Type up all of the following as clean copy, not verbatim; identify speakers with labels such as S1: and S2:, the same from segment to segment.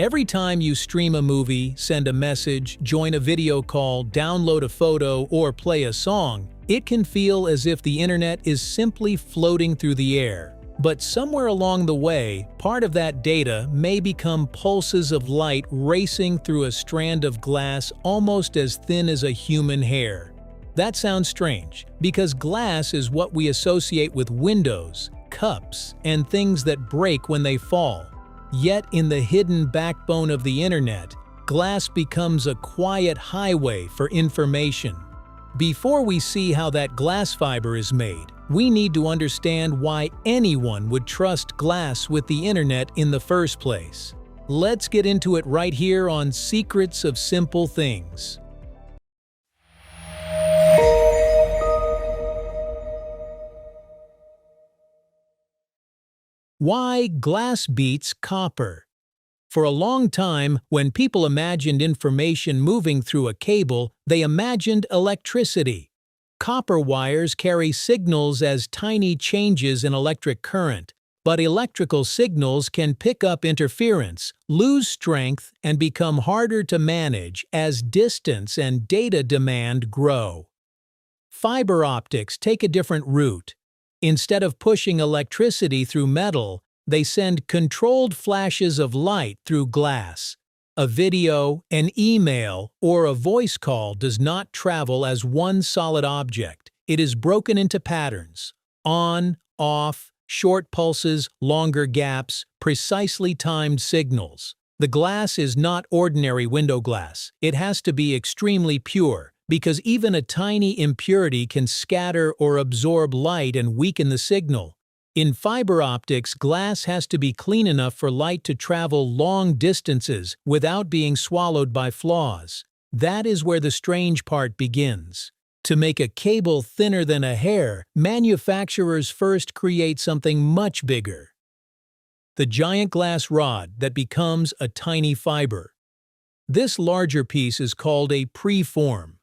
S1: Every time you stream a movie, send a message, join a video call, download a photo, or play a song, it can feel as if the internet is simply floating through the air. But somewhere along the way, part of that data may become pulses of light racing through a strand of glass almost as thin as a human hair. That sounds strange, because glass is what we associate with windows, cups, and things that break when they fall. Yet in the hidden backbone of the internet, glass becomes a quiet highway for information. Before we see how that glass fiber is made, we need to understand why anyone would trust glass with the internet in the first place. Let's get into it right here on Secrets of Simple Things. Why glass beats copper? For a long time, when people imagined information moving through a cable, they imagined electricity. Copper wires carry signals as tiny changes in electric current, but electrical signals can pick up interference, lose strength, and become harder to manage as distance and data demand grow. Fiber optics take a different route. Instead of pushing electricity through metal, they send controlled flashes of light through glass. A video, an email, or a voice call does not travel as one solid object. It is broken into patterns: on, off, short pulses, longer gaps, precisely timed signals. The glass is not ordinary window glass. It has to be extremely pure, because even a tiny impurity can scatter or absorb light and weaken the signal. In fiber optics, glass has to be clean enough for light to travel long distances without being swallowed by flaws. That is where the strange part begins. To make a cable thinner than a hair, manufacturers first create something much bigger: the giant glass rod that becomes a tiny fiber. This larger piece is called a preform.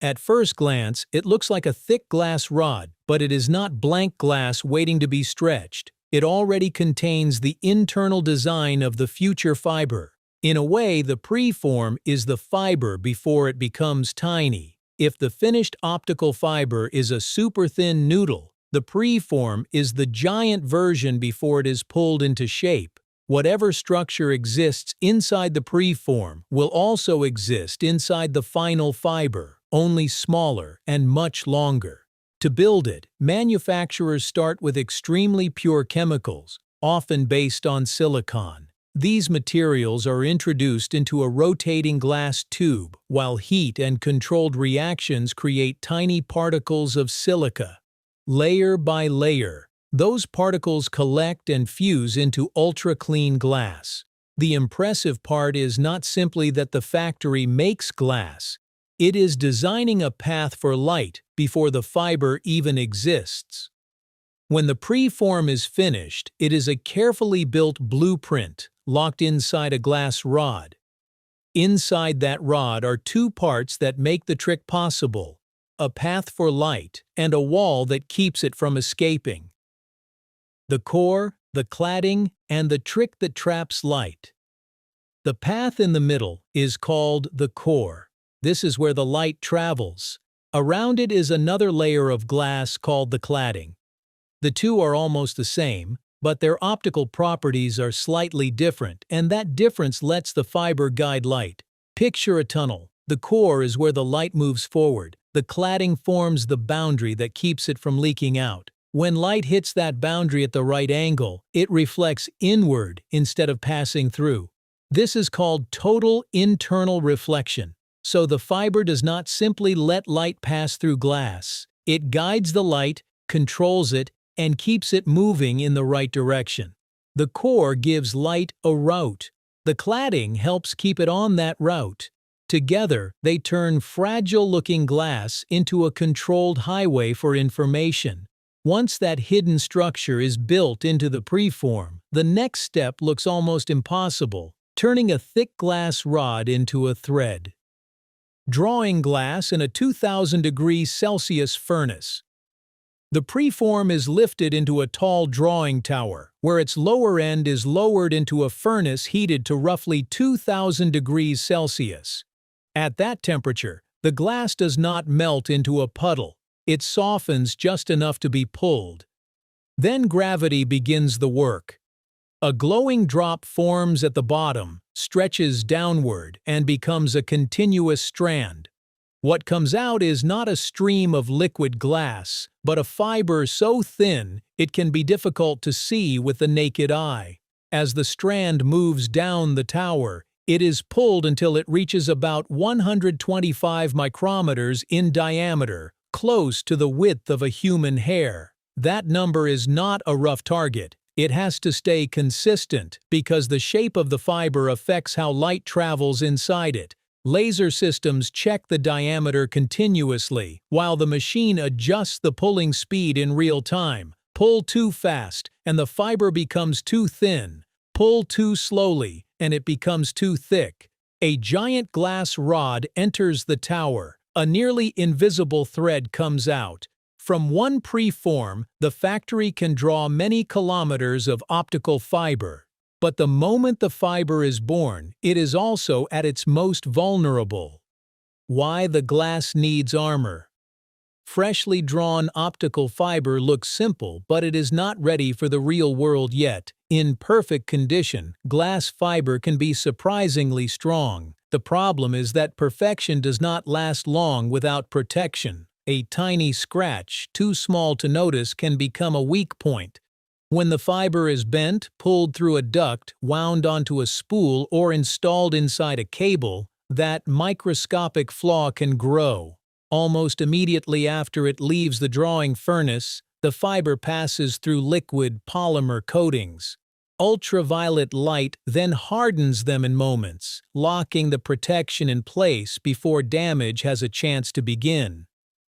S1: At first glance, it looks like a thick glass rod, but it is not blank glass waiting to be stretched. It already contains the internal design of the future fiber. In a way, the preform is the fiber before it becomes tiny. If the finished optical fiber is a super thin noodle, the preform is the giant version before it is pulled into shape. Whatever structure exists inside the preform will also exist inside the final fiber, only smaller and much longer. To build it, manufacturers start with extremely pure chemicals, often based on silicon. These materials are introduced into a rotating glass tube, while heat and controlled reactions create tiny particles of silica. Layer by layer, those particles collect and fuse into ultra-clean glass. The impressive part is not simply that the factory makes glass. It is designing a path for light before the fiber even exists. When the preform is finished, it is a carefully built blueprint, locked inside a glass rod. Inside that rod are two parts that make the trick possible: a path for light and a wall that keeps it from escaping. The core, the cladding, and the trick that traps light. The path in the middle is called the core. This is where the light travels. Around it is another layer of glass called the cladding. The two are almost the same, but their optical properties are slightly different, and that difference lets the fiber guide light. Picture a tunnel. The core is where the light moves forward. The cladding forms the boundary that keeps it from leaking out. When light hits that boundary at the right angle, it reflects inward instead of passing through. This is called total internal reflection. So the fiber does not simply let light pass through glass. It guides the light, controls it, and keeps it moving in the right direction. The core gives light a route. The cladding helps keep it on that route. Together, they turn fragile-looking glass into a controlled highway for information. Once that hidden structure is built into the preform, the next step looks almost impossible: turning a thick glass rod into a thread. Drawing glass in a 2000 degrees Celsius furnace. The preform is lifted into a tall drawing tower, where its lower end is lowered into a furnace heated to roughly 2,000 degrees Celsius. At that temperature, the glass does not melt into a puddle. It softens just enough to be pulled. Then gravity begins the work. A glowing drop forms at the bottom, stretches downward, and becomes a continuous strand. What comes out is not a stream of liquid glass, but a fiber so thin it can be difficult to see with the naked eye. As the strand moves down the tower, it is pulled until it reaches about 125 micrometers in diameter, close to the width of a human hair. That number is not a rough target. It has to stay consistent because the shape of the fiber affects how light travels inside it. Laser systems check the diameter continuously, while the machine adjusts the pulling speed in real time. Pull too fast, and the fiber becomes too thin. Pull too slowly, and it becomes too thick. A giant glass rod enters the tower. A nearly invisible thread comes out. From one preform, the factory can draw many kilometers of optical fiber. But the moment the fiber is born, it is also at its most vulnerable. Why the glass needs armor. Freshly drawn optical fiber looks simple, but it is not ready for the real world yet. In perfect condition, glass fiber can be surprisingly strong. The problem is that perfection does not last long without protection. A tiny scratch, too small to notice, can become a weak point. When the fiber is bent, pulled through a duct, wound onto a spool, or installed inside a cable, that microscopic flaw can grow. Almost immediately after it leaves the drawing furnace, the fiber passes through liquid polymer coatings. Ultraviolet light then hardens them in moments, locking the protection in place before damage has a chance to begin.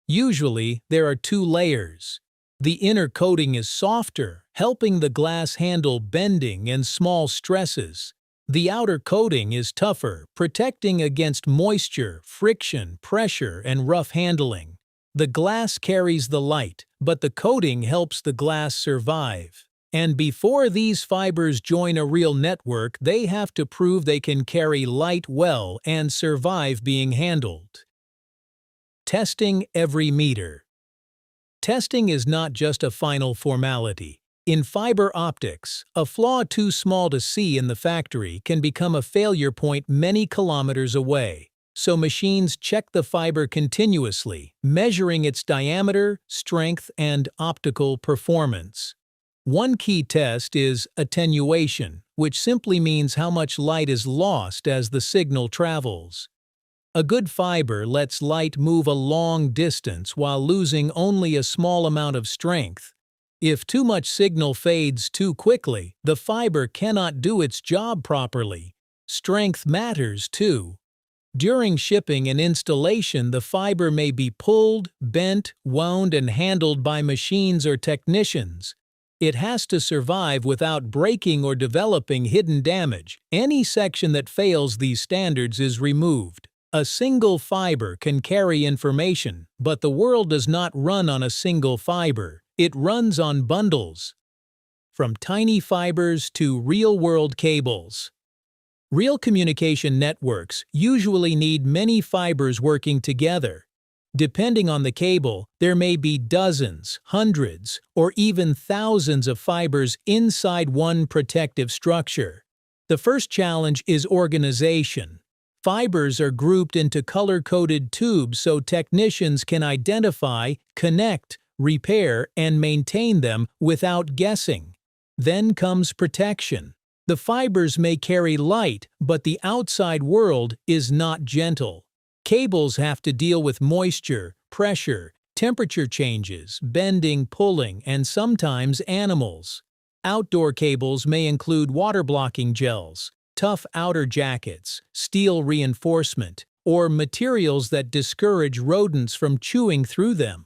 S1: Usually, there are two layers. The inner coating is softer, helping the glass handle bending and small stresses. The outer coating is tougher, protecting against moisture, friction, pressure, and rough handling. The glass carries the light, but the coating helps the glass survive. And before these fibers join a real network, they have to prove they can carry light well and survive being handled. Testing every meter. Testing is not just a final formality. In fiber optics, a flaw too small to see in the factory can become a failure point many kilometers away. So machines check the fiber continuously, measuring its diameter, strength, and optical performance. One key test is attenuation, which simply means how much light is lost as the signal travels. A good fiber lets light move a long distance while losing only a small amount of strength. If too much signal fades too quickly, the fiber cannot do its job properly. Strength matters too. During shipping and installation, the fiber may be pulled, bent, wound, and handled by machines or technicians. It has to survive without breaking or developing hidden damage. Any section that fails these standards is removed. A single fiber can carry information, but the world does not run on a single fiber. It runs on bundles. From tiny fibers to real-world cables. Real communication networks usually need many fibers working together. Depending on the cable, there may be dozens, hundreds, or even thousands of fibers inside one protective structure. The first challenge is organization. Fibers are grouped into color-coded tubes so technicians can identify, connect, repair, and maintain them without guessing. Then comes protection. The fibers may carry light, but the outside world is not gentle. Cables have to deal with moisture, pressure, temperature changes, bending, pulling, and sometimes animals. Outdoor cables may include water-blocking gels, tough outer jackets, steel reinforcement, or materials that discourage rodents from chewing through them.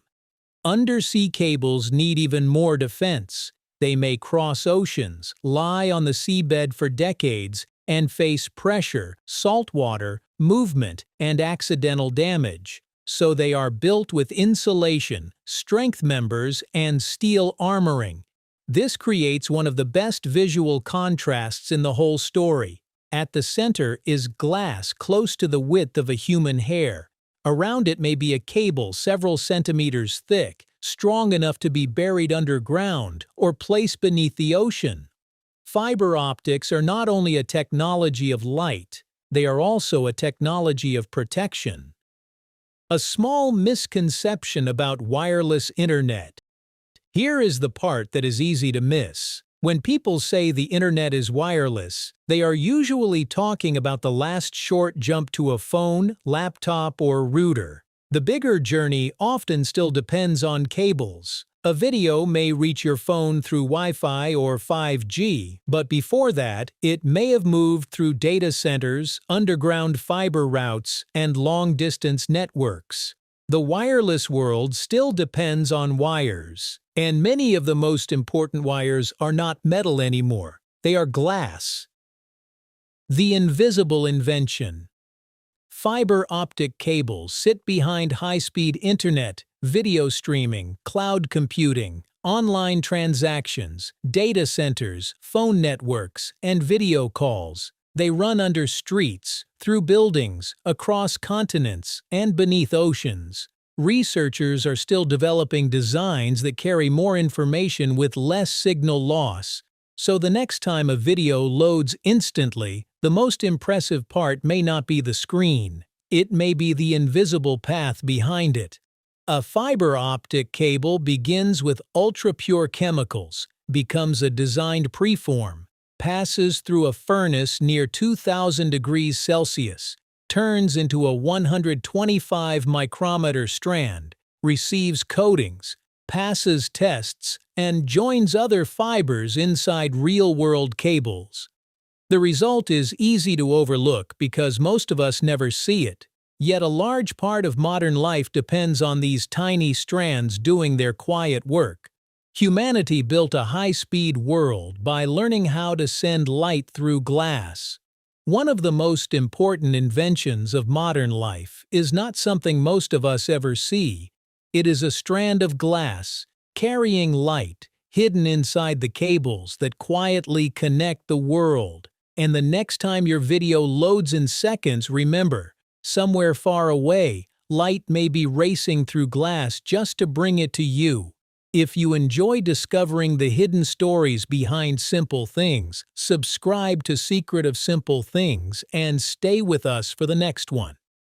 S1: Undersea cables need even more defense. They may cross oceans, lie on the seabed for decades, and face pressure, salt water, movement, and accidental damage. so they are built with insulation, strength members, and steel armoring. This creates one of the best visual contrasts in the whole story. At the center is glass close to the width of a human hair. Around it may be a cable several centimeters thick, strong enough to be buried underground or placed beneath the ocean. Fiber optics are not only a technology of light, they are also a technology of protection. A small misconception about wireless internet. Here is the part that is easy to miss. When people say the internet is wireless, they are usually talking about the last short jump to a phone, laptop, or router. The bigger journey often still depends on cables. A video may reach your phone through Wi-Fi or 5G, but before that, it may have moved through data centers, underground fiber routes, and long-distance networks. The wireless world still depends on wires, and many of the most important wires are not metal anymore. They are glass. The invisible invention. Fiber-optic cables sit behind high-speed internet, video streaming, cloud computing, online transactions, data centers, phone networks, and video calls. They run under streets, through buildings, across continents, and beneath oceans. Researchers are still developing designs that carry more information with less signal loss. So the next time a video loads instantly, the most impressive part may not be the screen. It may be the invisible path behind it. A fiber optic cable begins with ultra-pure chemicals, becomes a designed preform, passes through a furnace near 2000 degrees Celsius, turns into a 125 micrometer strand, receives coatings, passes tests, and joins other fibers inside real-world cables. The result is easy to overlook because most of us never see it. Yet a large part of modern life depends on these tiny strands doing their quiet work. Humanity built a high-speed world by learning how to send light through glass. One of the most important inventions of modern life is not something most of us ever see. It is a strand of glass, carrying light, hidden inside the cables that quietly connect the world. And the next time your video loads in seconds, remember, somewhere far away, light may be racing through glass just to bring it to you. If you enjoy discovering the hidden stories behind simple things, subscribe to Secret of Simple Things and stay with us for the next one.